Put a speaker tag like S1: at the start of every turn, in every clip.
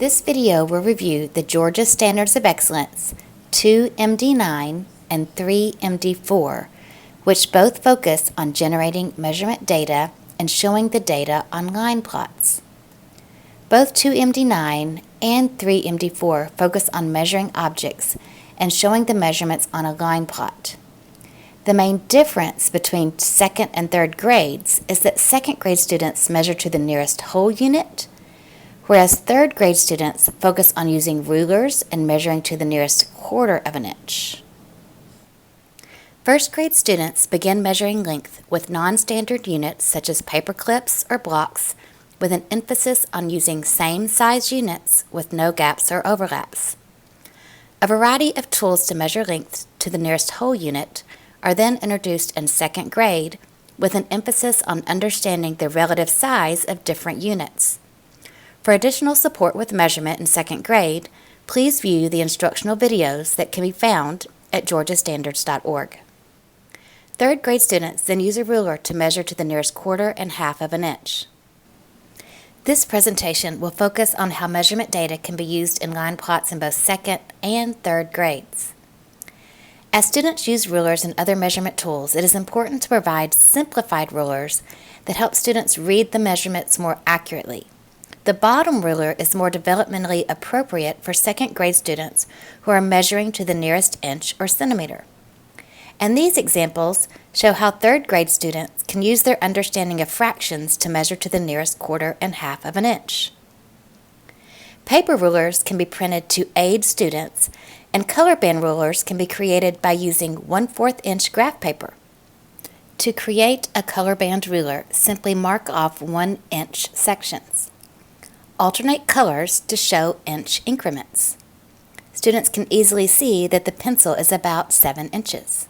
S1: This video will review the Georgia Standards of Excellence 2MD9 and 3MD4, which both focus on generating measurement data and showing the data on line plots. Both 2MD9 and 3MD4 focus on measuring objects and showing the measurements on a line plot. The main difference between second and third grades is that second grade students measure to the nearest whole unit, whereas third grade students focus on using rulers and measuring to the nearest quarter of an inch. First grade students begin measuring length with non-standard units such as paper clips or blocks, with an emphasis on using same size units with no gaps or overlaps. A variety of tools to measure length to the nearest whole unit are then introduced in second grade, with an emphasis on understanding the relative size of different units. For additional support with measurement in second grade, please view the instructional videos that can be found at GeorgiaStandards.Org. Third grade students then use a ruler to measure to the nearest quarter and half of an inch. This presentation will focus on how measurement data can be used in line plots in both second and third grades. As students use rulers and other measurement tools, it is important to provide simplified rulers that help students read the measurements more accurately. The bottom ruler is more developmentally appropriate for second grade students who are measuring to the nearest inch or centimeter. And these examples show how third grade students can use their understanding of fractions to measure to the nearest quarter and half of an inch. Paper rulers can be printed to aid students, and color band rulers can be created by using 1/4 inch graph paper. To create a color band ruler, simply mark off 1 inch sections. Alternate colors to show inch increments. Students can easily see that the pencil is about 7 inches.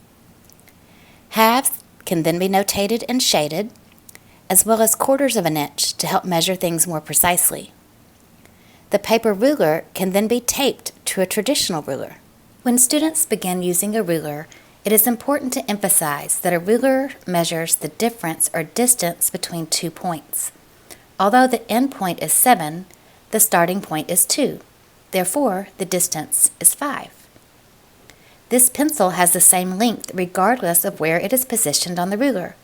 S1: Halves can then be notated and shaded, as well as quarters of an inch to help measure things more precisely. The paper ruler can then be taped to a traditional ruler. When students begin using a ruler, it is important to emphasize that a ruler measures the difference or distance between 2 points. Although the end point is 7, the starting point is 2. Therefore, the distance is 5. This pencil has the same length regardless of where it is positioned on the ruler.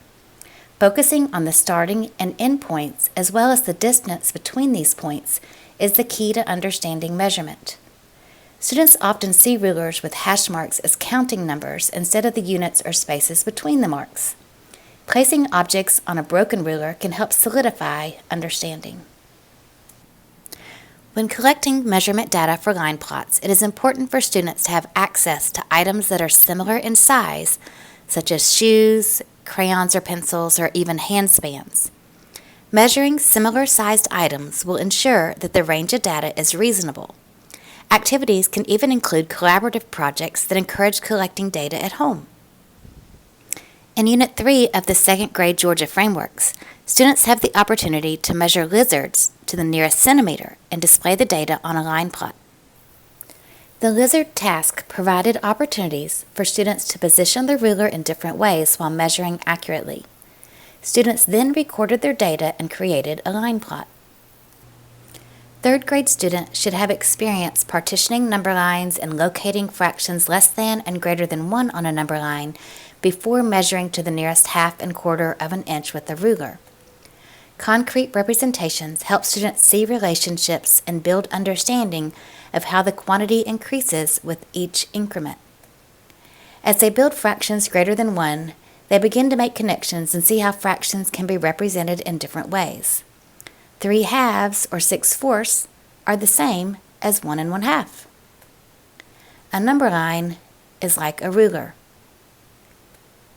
S1: Focusing on the starting and end points as well as the distance between these points is the key to understanding measurement. Students often see rulers with hash marks as counting numbers instead of the units or spaces between the marks. Placing objects on a broken ruler can help solidify understanding. When collecting measurement data for line plots, it is important for students to have access to items that are similar in size, such as shoes, crayons or pencils, or even handspans. Measuring similar-sized items will ensure that the range of data is reasonable. Activities can even include collaborative projects that encourage collecting data at home. In Unit 3 of the second grade Georgia Frameworks, students have the opportunity to measure lizards to the nearest centimeter and display the data on a line plot. The lizard task provided opportunities for students to position the ruler in different ways while measuring accurately. Students then recorded their data and created a line plot. Third grade students should have experience partitioning number lines and locating fractions less than and greater than 1 on a number line before measuring to the nearest half and quarter of an inch with a ruler. Concrete representations help students see relationships and build understanding of how the quantity increases with each increment. As they build fractions greater than 1, they begin to make connections and see how fractions can be represented in different ways. 3 halves or 6/4 are the same as 1 1/2. A number line is like a ruler.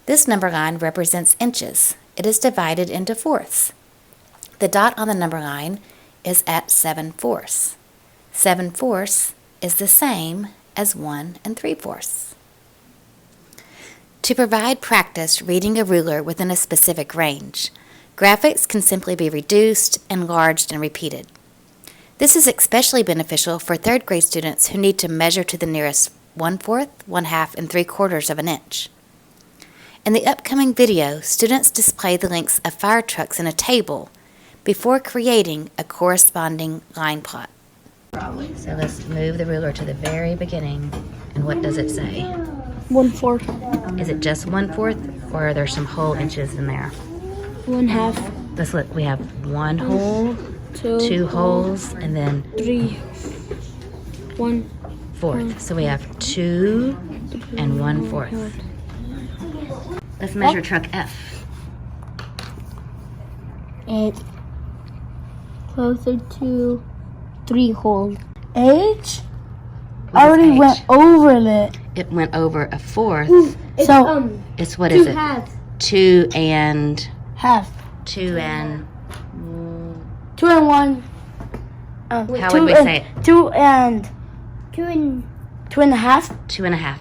S1: This number line represents inches. It is divided into fourths. The dot on the number line is at 7/4. 7/4 is the same as 1 3/4. To provide practice reading a ruler within a specific range, graphics can simply be reduced, enlarged, and repeated. This is especially beneficial for third grade students who need to measure to the nearest 1/4, 1/2, and 3/4 of an inch. In the upcoming video, students display the lengths of fire trucks in a table before creating a corresponding line plot.
S2: probably.
S1: So let's move the ruler to the very beginning. And what does it say?
S2: 1/4.
S1: Is it just 1/4, or are there some whole inches in there?
S2: 1/2.
S1: Let's look. We have 1 whole, 2 holes, and then
S2: 3.
S1: 1/4. So we have 2 and 1/4. Let's measure truck F.
S2: It's closer to 3 holes. H
S1: What is
S2: already
S1: H?
S2: went over it.
S1: It went over a 4th.
S2: So
S1: It's what is it?
S2: halves.
S1: 2 and
S2: Half.
S1: 2 and
S2: 2 and 1.
S1: how would we say it?
S2: 2 and 2.5.
S1: 2.5.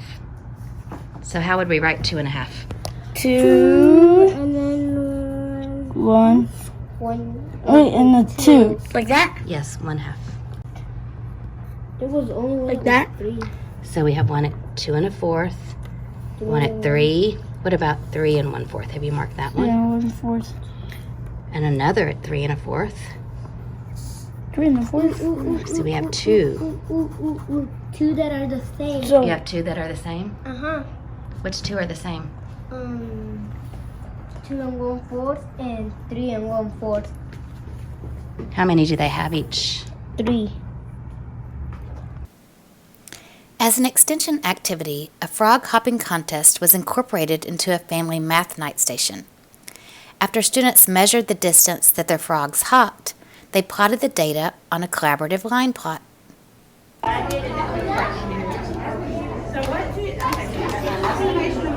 S1: So how would we write 2.5?
S2: 2
S3: And then
S2: 1.
S3: one.
S2: Wait, and the 2. Like that?
S1: Yes, 1/2.
S3: There was only one
S2: Like that?
S3: 3.
S1: So we have one at 2 1/4, one at 3. What about 3 and 1/4? Have you marked that one?
S2: Yeah, 1/4.
S1: And another at 3 1/4.
S2: 3 1/4.
S1: So we have 2.
S3: Two that are the same.
S2: So
S1: You have 2 that are the same?
S3: Uh-huh.
S1: Which 2 are the same?
S3: 2 and 1/4 and 3 and 1/4.
S1: How many do they have each?
S2: 3.
S1: As an extension activity, a frog hopping contest was incorporated into a family math night station. After students measured the distance that their frogs hopped, they plotted the data on a collaborative line plot.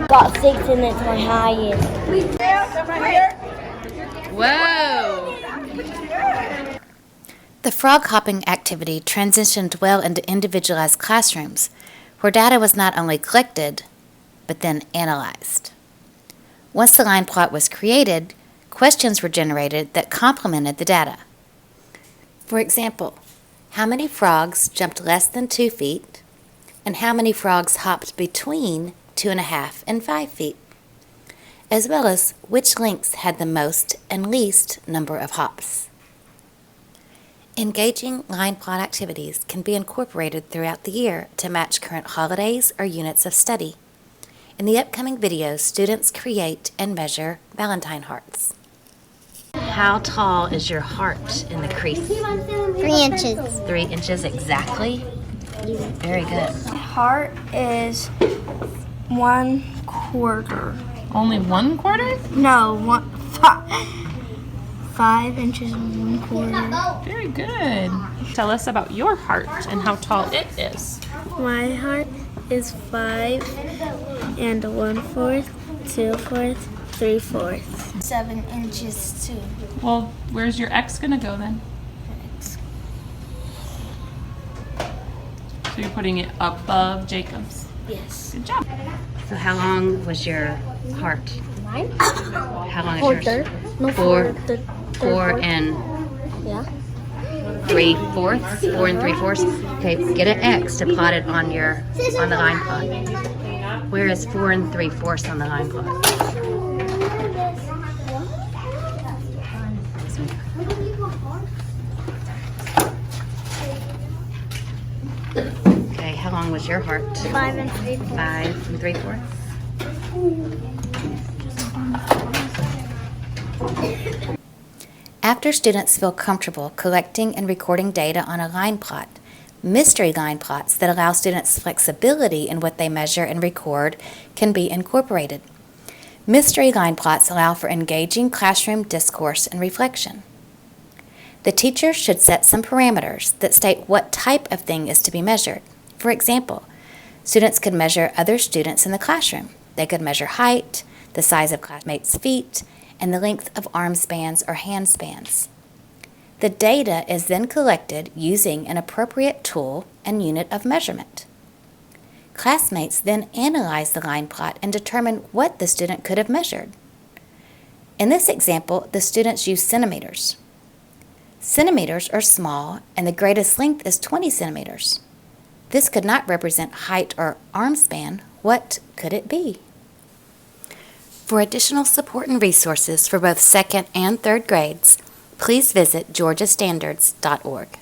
S3: Got 6 and it's my highest.
S1: Whoa! The frog hopping activity transitioned well into individualized classrooms, where data was not only collected, but then analyzed. Once the line plot was created, questions were generated that complemented the data. For example, how many frogs jumped less than 2 feet, and how many frogs hopped between 2.5 and 5 feet, as well as which links had the most and least number of hops. Engaging line plot activities can be incorporated throughout the year to match current holidays or units of study. In the upcoming videos, students create and measure Valentine hearts. How tall is your heart in the crease?
S3: 3 inches.
S1: 3 inches exactly? Very good.
S2: Heart is 1/4.
S4: Only 1/4?
S2: No, 5 inches and 1/4.
S4: Very good. Tell us about your heart and how tall it is.
S2: My heart is 5 and 1/4, 2/4, 3/4. 7 inches too.
S4: Well, where's your X gonna go then? So you're putting it above Jacob's.
S2: Yes.
S4: Good job.
S1: So how long was your heart?
S3: Mine?
S1: How long is
S3: Or
S1: yours?
S3: third? No,
S1: 4,
S3: third.
S1: 4 and
S3: Yeah.
S1: 3/4, 4 and 3/4. Okay, get an X to plot it on the line plot. Where is 4 and 3/4 on the line plot? Okay, how long was your heart?
S3: 5 and 3.
S1: 5 and 3/4. After students feel comfortable collecting and recording data on a line plot, mystery line plots that allow students flexibility in what they measure and record can be incorporated. Mystery line plots allow for engaging classroom discourse and reflection. The teacher should set some parameters that state what type of thing is to be measured. For example, students could measure other students in the classroom. They could measure height, the size of classmates' feet, and the length of arm spans or hand spans. The data is then collected using an appropriate tool and unit of measurement. Classmates then analyze the line plot and determine what the student could have measured. In this example, the students use centimeters. Centimeters are small, and the greatest length is 20 centimeters. This could not represent height or arm span. What could it be? For additional support and resources for both second and third grades, please visit GeorgiaStandards.Org.